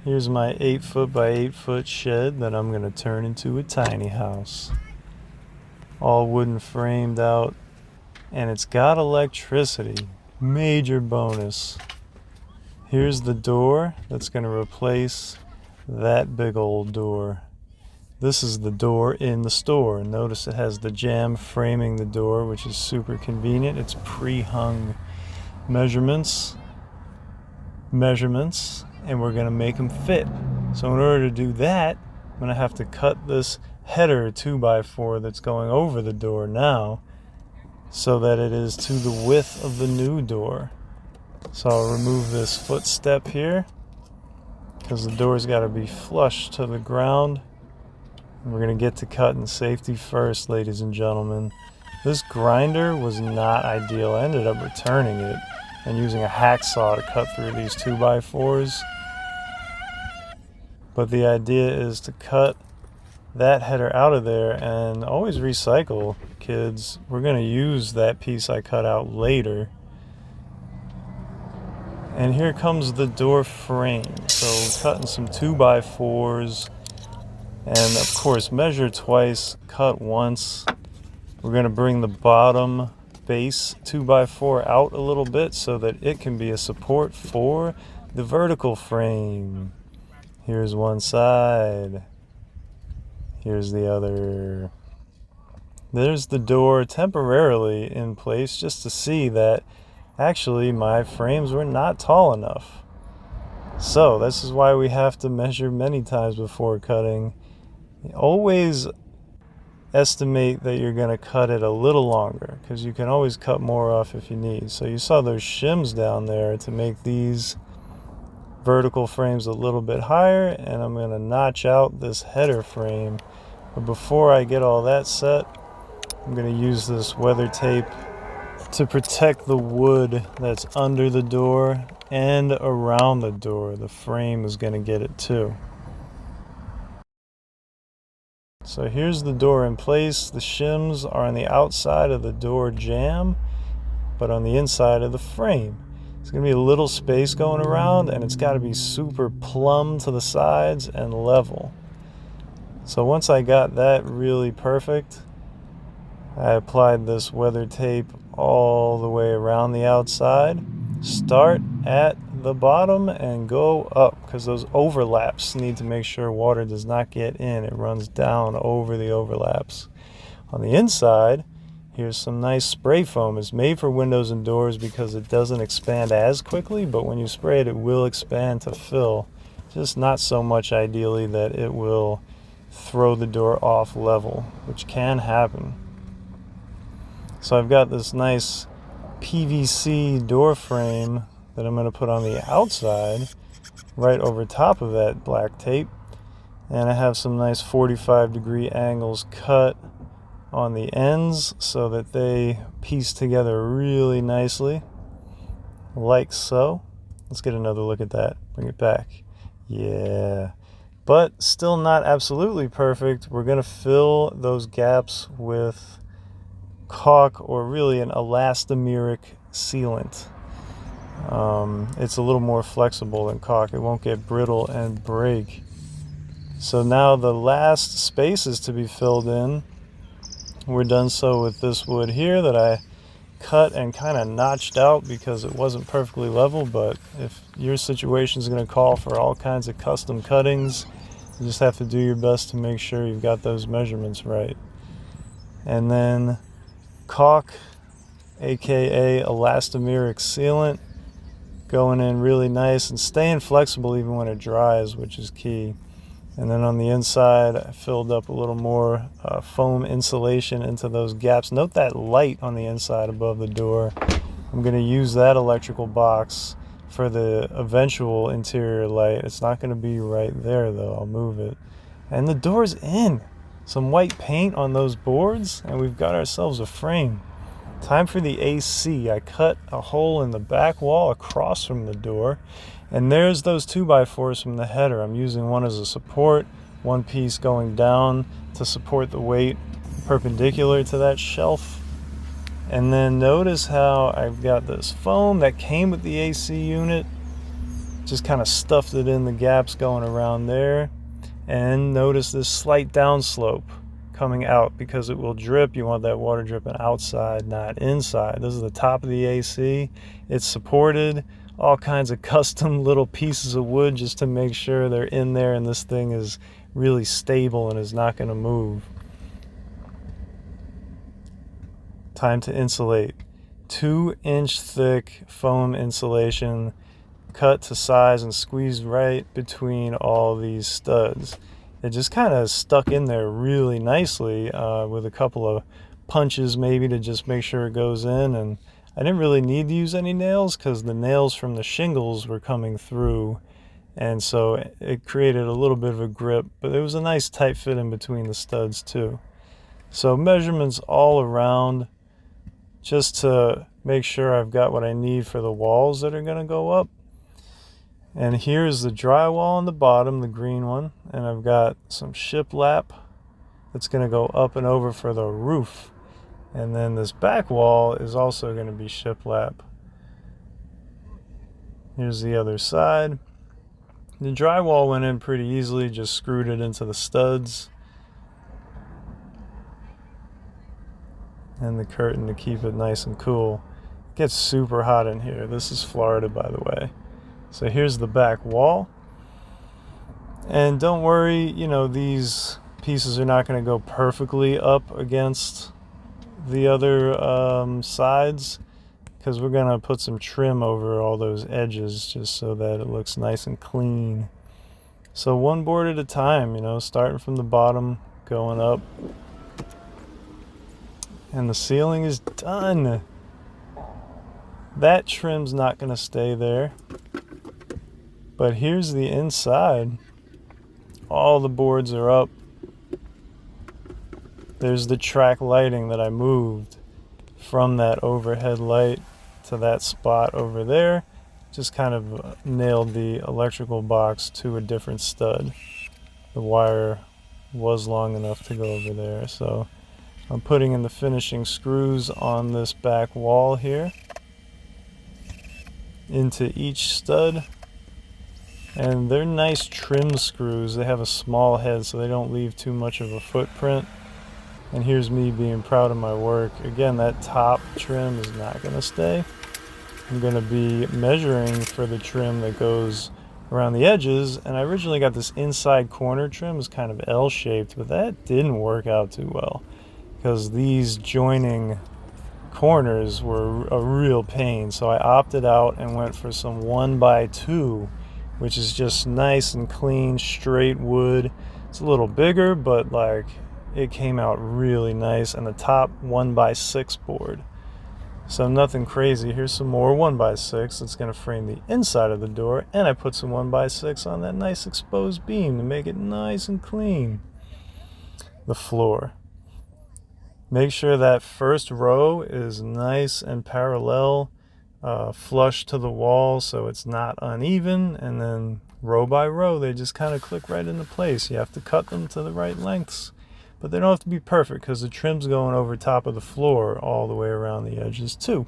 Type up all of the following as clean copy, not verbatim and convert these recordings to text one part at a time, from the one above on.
Here's my 8-foot by 8-foot shed that I'm going to turn into a tiny house. All wooden framed out, and it's got electricity. Major bonus. Here's the door that's going to replace that big old door. This is the door in the store. Notice it has the jamb framing the door, which is super convenient. It's pre-hung measurements, and we're going to make them fit. So in order to do that, I'm going to have to cut this header 2x4 that's going over the door now so that it is to the width of the new door. So I'll remove this footstep here because the door's got to be flush to the ground. And we're going to get to cutting safety first, ladies and gentlemen. This grinder was not ideal. I ended up returning it and using a hacksaw to cut through these 2x4s. But the idea is to cut that header out of there, and always recycle, kids. We're going to use that piece I cut out later. And here comes the door frame. So cutting some 2x4s, and of course measure twice, cut once. We're going to bring the bottom base 2x4 out a little bit so that it can be a support for the vertical frame. Here's one side. Here's the other. There's the door temporarily in place just to see that actually my frames were not tall enough. So this is why we have to measure many times before cutting. Always estimate that you're going to cut it a little longer because you can always cut more off if you need. So you saw those shims down there to make these vertical frames a little bit higher, and I'm going to notch out this header frame. But before I get all that set, I'm going to use this weather tape to protect the wood that's under the door and around the door. The frame is going to get it too. So here's the door in place. The shims are on the outside of the door jamb, but on the inside of the frame. It's going to be a little space going around, and it's got to be super plumb to the sides and level. So once I got that really perfect, I applied this weather tape all the way around the outside. Start at the bottom and go up, because those overlaps need to make sure water does not get in. It runs down over the overlaps. On the inside, here's some nice spray foam. It's made for windows and doors because it doesn't expand as quickly, but when you spray it, it will expand to fill. Just not so much ideally that it will throw the door off level, which can happen. So I've got this nice PVC door frame that I'm going to put on the outside right over top of that black tape, and I have some nice 45-degree angles cut on the ends so that they piece together really nicely, like so. Let's get another look at that. Bring it back. Yeah, but still not absolutely perfect. We're going to fill those gaps with caulk, or really an elastomeric sealant. It's a little more flexible than caulk. It won't get brittle and break. So now the last spaces to be filled in, we're done so with this wood here that I cut and kind of notched out because it wasn't perfectly level. But if your situation is going to call for all kinds of custom cuttings, you just have to do your best to make sure you've got those measurements right. And then caulk, aka elastomeric sealant, going in really nice and staying flexible even when it dries, which is key. And then on the inside, I filled up a little more foam insulation into those gaps. Note that light on the inside above the door. I'm going to use that electrical box for the eventual interior light. It's not going to be right there though. I'll move it. And the door's in. Some white paint on those boards, and we've got ourselves a frame. Time for the AC. I cut a hole in the back wall across from the door, and there's those 2x4s from the header. I'm using one as a support, one piece going down to support the weight perpendicular to that shelf. And then notice how I've got this foam that came with the AC unit Just kind of stuffed it in the gaps going around there. And notice this slight downslope coming out because it will drip. You want that water dripping outside, not inside. This is the top of the AC. It's supported. All kinds of custom little pieces of wood just to make sure they're in there and this thing is really stable and is not going to move. Time to insulate. 2-inch thick foam insulation, cut to size and squeezed right between all these studs. It just kind of stuck in there really nicely with a couple of punches maybe to just make sure it goes in. And I didn't really need to use any nails because the nails from the shingles were coming through, and so it created a little bit of a grip, but it was a nice tight fit in between the studs too. So measurements all around just to make sure I've got what I need for the walls that are going to go up. And here's the drywall on the bottom, the green one, and I've got some shiplap that's going to go up and over for the roof. And then this back wall is also going to be shiplap. Here's the other side. The drywall went in pretty easily, just screwed it into the studs. And the curtain to keep it nice and cool. It gets super hot in here. This is Florida, by the way. So here's the back wall. And don't worry, you know, these pieces are not going to go perfectly up against the other sides, because we're going to put some trim over all those edges just so that it looks nice and clean. So one board at a time, you know, starting from the bottom, going up. And the ceiling is done. That trim's not going to stay there. But here's the inside. All the boards are up. There's the track lighting that I moved from that overhead light to that spot over there. Just kind of nailed the electrical box to a different stud. The wire was long enough to go over there. So I'm putting in the finishing screws on this back wall here into each stud. And they're nice trim screws. They have a small head so they don't leave too much of a footprint. And here's me being proud of my work. Again, that top trim is not going to stay. I'm going to be measuring for the trim that goes around the edges. And I originally got this inside corner trim. It's kind of L-shaped, but that didn't work out too well because these joining corners were a real pain. So I opted out and went for some 1x2, which is just nice and clean, straight wood. It's a little bigger, but like, it came out really nice. And the top 1x6 board. So nothing crazy. Here's some more 1x6 that's going to frame the inside of the door. And I put some 1x6 on that nice exposed beam to make it nice and clean. The floor. Make sure that first row is nice and parallel, flush to the wall so it's not uneven. And then row by row, they just kind of click right into place. You have to cut them to the right lengths. But they don't have to be perfect because the trim's going over top of the floor all the way around the edges too.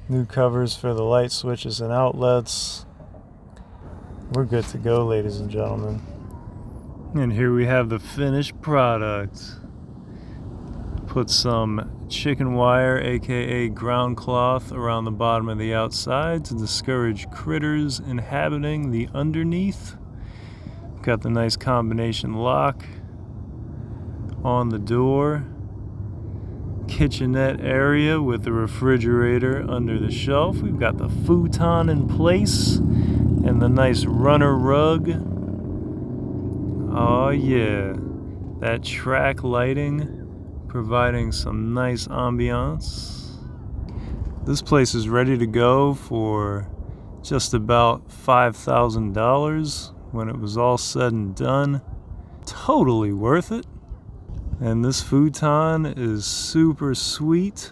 New covers for the light switches and outlets. We're good to go, ladies and gentlemen. And here we have the finished product. Put some chicken wire, aka ground cloth, around the bottom of the outside to discourage critters inhabiting the underneath. Got the nice combination lock on the door. Kitchenette area with the refrigerator under the shelf. We've got the futon in place and the nice runner rug. Oh yeah, that track lighting providing some nice ambiance. This place is ready to go for just about $5,000 when it was all said and done. Totally worth it. And this futon is super sweet.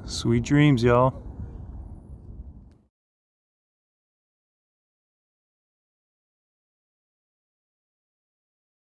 Sweet dreams, y'all.